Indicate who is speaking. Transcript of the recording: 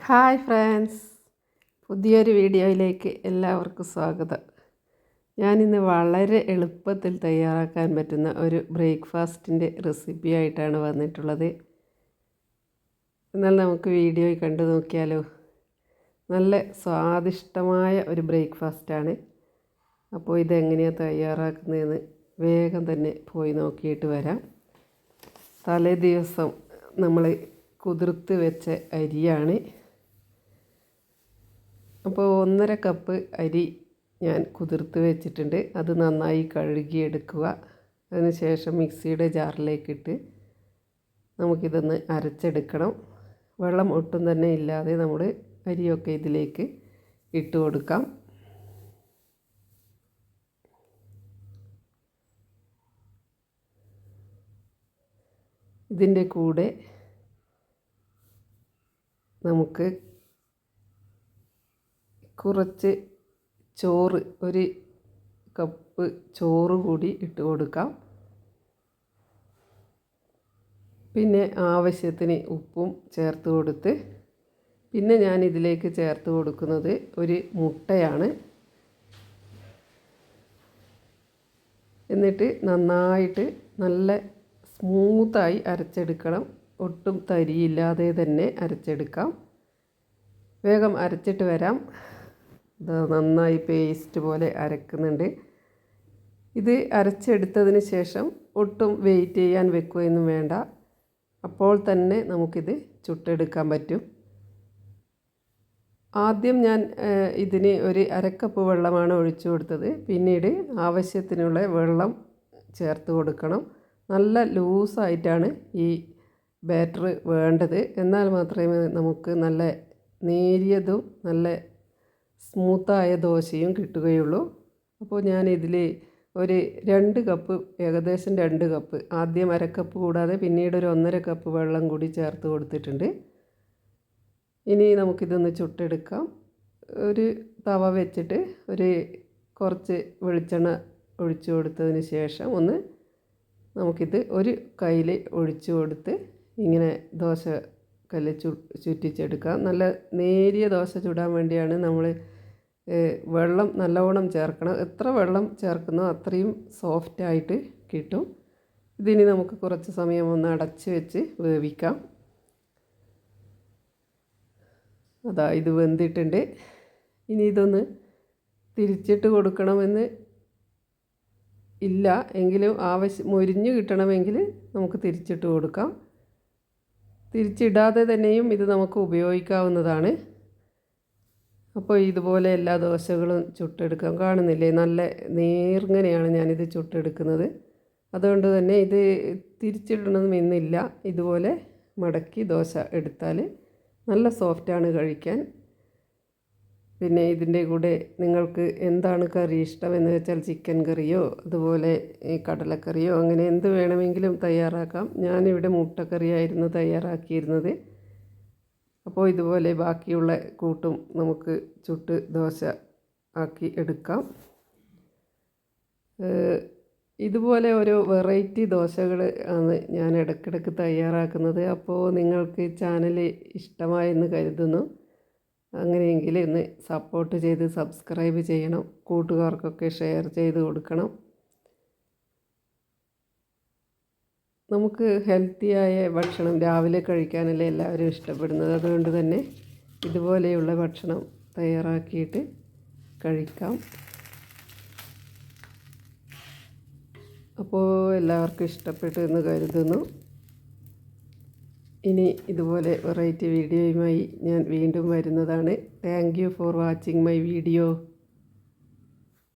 Speaker 1: Hi friends, പുതിയൊരു വീഡിയോയിലേക്ക് എല്ലാവർക്കും സ്വാഗതം. ഞാനിന്ന് വളരെ എളുപ്പത്തിൽ തയ്യാറാക്കാൻ പറ്റുന്ന ഒരു ബ്രേക്ക്ഫാസ്റ്റിൻ്റെ റെസിപ്പി ആയിട്ടാണ് വന്നിട്ടുള്ളത്. എന്നാൽ നമുക്ക് വീഡിയോ കണ്ടു നോക്കിയാലോ. നല്ല സ്വാദിഷ്ടമായ ഒരു ബ്രേക്ക്ഫാസ്റ്റാണ്. അപ്പോൾ ഇതെങ്ങനെയാണ് തയ്യാറാക്കുന്നതെന്ന് വേഗം തന്നെ പോയി നോക്കിയിട്ട് വരാം. തലേ ദിവസം നമ്മൾ കുതിർത്ത് വെച്ച അരിയാണ്. അപ്പോൾ 1.5 കപ്പ് അരി ഞാൻ കുതിർത്ത് വെച്ചിട്ടുണ്ട്. അത് നന്നായി കഴുകിയെടുക്കുക. അതിനുശേഷം മിക്സിയുടെ ജാറിലേക്കിട്ട് നമുക്കിതൊന്ന് അരച്ചെടുക്കണം. വെള്ളം ഒട്ടും തന്നെ ഇല്ലാതെ നമ്മൾ അരിയൊക്കെ ഇതിലേക്ക് ഇട്ട് കൊടുക്കാം. ഇതിൻ്റെ കൂടെ നമുക്ക് കുറച്ച് ചോറ്, 1 കപ്പ് ചോറ് കൂടി ഇട്ട് കൊടുക്കാം. പിന്നെ ആവശ്യത്തിന് ഉപ്പും ചേർത്ത് കൊടുത്ത്, പിന്നെ ഞാൻ ഇതിലേക്ക് ചേർത്ത് കൊടുക്കുന്നത് 1 മുട്ടയാണ്. എന്നിട്ട് നന്നായിട്ട് നല്ല സ്മൂത്തായി അരച്ചെടുക്കണം. ഒട്ടും തരിയില്ലാതെ തന്നെ അരച്ചെടുക്കാം. വേഗം അരച്ചിട്ട് വരാം. നന്നായി പേസ്റ്റ് പോലെ അരക്കുന്നുണ്ട്. ഇത് അരച്ചെടുത്തതിന് ശേഷം ഒട്ടും വെയിറ്റ് ചെയ്യാൻ വെക്കുകയൊന്നും വേണ്ട. അപ്പോൾ തന്നെ നമുക്കിത് ചുട്ടെടുക്കാൻ പറ്റും. ആദ്യം ഞാൻ ഇതിന് 1/2 കപ്പ് വെള്ളമാണ് ഒഴിച്ചു കൊടുത്തത്. പിന്നീട് ആവശ്യത്തിനുള്ള വെള്ളം ചേർത്ത് കൊടുക്കണം. നല്ല ലൂസായിട്ടാണ് ഈ ബാറ്റർ വേണ്ടത്. എന്നാൽ മാത്രമേ നമുക്ക് നല്ല നേരിയതും നല്ല സ്മൂത്തായ ദോശയും കിട്ടുകയുള്ളൂ. അപ്പോൾ ഞാനിതിൽ 2 കപ്പ്, ഏകദേശം 2 കപ്പ്, ആദ്യം 1/2 കപ്പ് കൂടാതെ പിന്നീട് 1.5 കപ്പ് വെള്ളം കൂടി ചേർത്ത് കൊടുത്തിട്ടുണ്ട്. ഇനി നമുക്കിതൊന്ന് ചുട്ടെടുക്കാം. ഒരു തവ വെച്ചിട്ട് കുറച്ച് വെളിച്ചെണ്ണ ഒഴിച്ചു കൊടുത്തതിന് ശേഷം നമുക്കിത് ഒരു കയ്യിൽ ഒഴിച്ചു കൊടുത്ത് ഇങ്ങനെ ദോശ കല്ല് ചുറ്റിച്ചെടുക്കാം. നല്ല നേരിയ ദോശ ചുടാൻ വേണ്ടിയാണ് നമ്മൾ വെള്ളം നല്ലവണ്ണം ചേർക്കണം. എത്ര വെള്ളം ചേർക്കുന്നോ അത്രയും സോഫ്റ്റായിട്ട് കിട്ടും. ഇതിനി നമുക്ക് കുറച്ച് സമയം ഒന്ന് അടച്ച് വെച്ച് വേവിക്കാം. ഇത് വെന്തിട്ടുണ്ട്. ഇനി ഇതൊന്ന് തിരിച്ചിട്ട് കൊടുക്കണമെന്ന് ഇല്ല, എങ്കിലും മൊരിഞ്ഞ് കിട്ടണമെങ്കിൽ നമുക്ക് തിരിച്ചിട്ട് കൊടുക്കാം. തിരിച്ചിടാതെ തന്നെയും ഇത് നമുക്ക് ഉപയോഗിക്കാവുന്നതാണ്. അപ്പോൾ ഇതുപോലെ എല്ലാ ദോശകളും ചുട്ടെടുക്കാം. കാണുന്നില്ലേ, നല്ല നേർങ്ങനെയാണ് ഞാനിത് ചുട്ടെടുക്കുന്നത്. അതുകൊണ്ട് തന്നെ ഇത് തിരിച്ചിടണമെന്നില്ല. ഇതുപോലെ മടക്കി ദോശ എടുത്താൽ നല്ല സോഫ്റ്റാണ് കഴിക്കാൻ. പിന്നെ ഇതിൻ്റെ കൂടെ നിങ്ങൾക്ക് എന്താണ് കറി ഇഷ്ടമെന്ന് വെച്ചാൽ ചിക്കൻ കറിയോ അതുപോലെ കടലക്കറിയോ അങ്ങനെ എന്ത് വേണമെങ്കിലും തയ്യാറാക്കാം. ഞാനിവിടെ മുട്ടക്കറിയായിരുന്നു തയ്യാറാക്കിയിരുന്നത്. അപ്പോൾ ഇതുപോലെ ബാക്കിയുള്ള കൂട്ടും നമുക്ക് ചുട്ട് ദോശ ആക്കി എടുക്കാം. ഇതുപോലെ ഓരോ വെറൈറ്റി ദോശകൾ ആണ് ഞാൻ ഇടയ്ക്കിടയ്ക്ക് തയ്യാറാക്കുന്നത്. അപ്പോൾ നിങ്ങൾക്ക് ചാനൽ ഇഷ്ടമായെന്ന് കരുതുന്നു. അങ്ങനെയെങ്കിൽ ഒന്ന് സപ്പോർട്ട് ചെയ്ത് സബ്സ്ക്രൈബ് ചെയ്യണം. കൂട്ടുകാർക്കൊക്കെ ഷെയർ ചെയ്ത് കൊടുക്കണം. നമുക്ക് ഹെൽത്തിയായ ഭക്ഷണം രാവിലെ കഴിക്കാനല്ലേ എല്ലാവരും ഇഷ്ടപ്പെടുന്നത്. അതുകൊണ്ട് തന്നെ ഇതുപോലെയുള്ള ഭക്ഷണം തയ്യാറാക്കിയിട്ട് കഴിക്കാം. അപ്പോൾ എല്ലാവർക്കും ഇഷ്ടപ്പെട്ടു എന്ന് കരുതുന്നു. ഇനി ഇതുപോലെ വെറൈറ്റി വീഡിയോയുമായി ഞാൻ വീണ്ടും വരുന്നതാണ്. Thank you for watching my video.